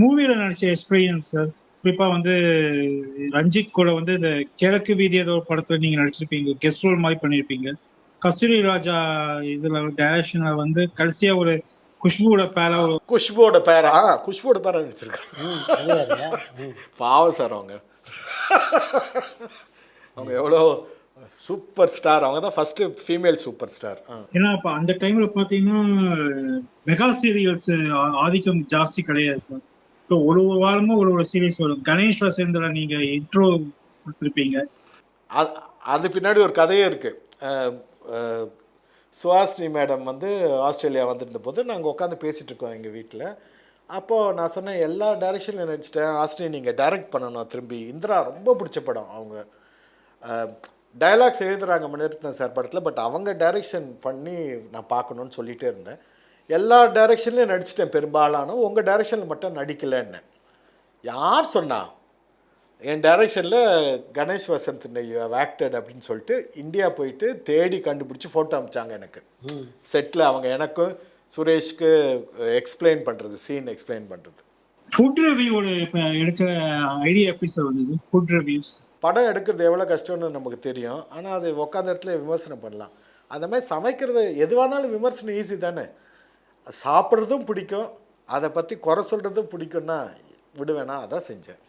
மூவில நடிச்ச experience sir. குறிப்பா வந்து ரஞ்சித் கூட வந்து இந்த கிழக்கு வீதி ஏதோ ஒரு படத்துல நீங்க நடிச்சிருப்பீங்க. கெஸ்ட் ரோல் மாரி பண்ணியிருப்பீங்க. கஸ்தூரி ராஜா இதுல டைரக்ஷன்ல வந்து கடைசியா ஒரு குஷ்புவோட பேரா ஒரு குஷ்புவோட பேரா குஷ்புவோட பேரா நடிச்சிருக்காங்க. அது வேறயா? பாவம் சார் அவங்க. அவங்க எவ்வளோ சூப்பர் ஸ்டார். அவங்க தான் ஃபர்ஸ்ட் ஃபீமேல் சூப்பர் ஸ்டார். ஏன்னா அப்ப அந்த டைம்ல பாத்தீங்கன்னா மெகா சீரியல்ஸ் ஆதிக்கம் ஜாஸ்தி கிடையாது சார். இப்போ ஒரு ஒரு வாரமும் ஒரு சீரியஸ் வரும். கணேஷ் வசேந்திர நீங்க இன்ட்ரோ கொடுத்துருப்பீங்க. அது பின்னாடி ஒரு கதையே இருக்குது. சுஹாசினி மேடம் வந்து ஆஸ்திரேலியா வந்திருந்த போது நாங்கள் உட்காந்து பேசிகிட்டு இருக்கோம் எங்கள் வீட்டில். அப்போது நான் சொன்னேன், எல்லா டைரக்ஷனில் நடிச்சிட்டேன், ஆஸ்திரேலியா நீங்கள் டைரக்ட் பண்ணணும் திரும்பி. இந்திரா ரொம்ப பிடிச்ச படம். அவங்க டைலாக்ஸ் எழுதுகிறாங்க மணிரத்னம் சார் படத்தில், பட் அவங்க டைரெக்ஷன் பண்ணி நான் பார்க்கணுன்னு சொல்லிகிட்டே இருந்தேன். எல்லா டைரெக்ஷன்லேயும் நடிச்சிட்டேன் பெரும்பாலான, உங்கள் டைரெக்ஷனில் மட்டும் நடிக்கலைன்னு. யார் சொன்னா? என் டைரெக்ஷனில் கணேஷ் வசந்த் ஆக்டட் அப்படின்னு சொல்லிட்டு இந்தியா போயிட்டு தேடி கண்டுபிடிச்சி ஃபோட்டோ அமிச்சாங்க எனக்கு. செட்டில் அவங்க எனக்கும் சுரேஷ்க்கு எக்ஸ்பிளைன் பண்ணுறது, சீன் எக்ஸ்பிளைன் பண்ணுறது. ஃபுட் ரிவ்யூவோட எடுக்கிற ஐடியா எப்படி சார் வந்தது? ஃபுட் ரிவ்யூஸ் படம் எடுக்கிறது எவ்வளோ கஷ்டம்னு நமக்கு தெரியும். ஆனால் அது உட்காந்த இடத்துல விமர்சனம் பண்ணலாம். அந்த மாதிரி சமைக்கிறது எதுவானாலும் விமர்சனம் ஈஸி தானே. சாப்பிட்றதும் பிடிக்கும், அதை பற்றி குறை சொல்கிறதும் பிடிக்கும்னா விடுவேனா, அதான் செஞ்சேன்.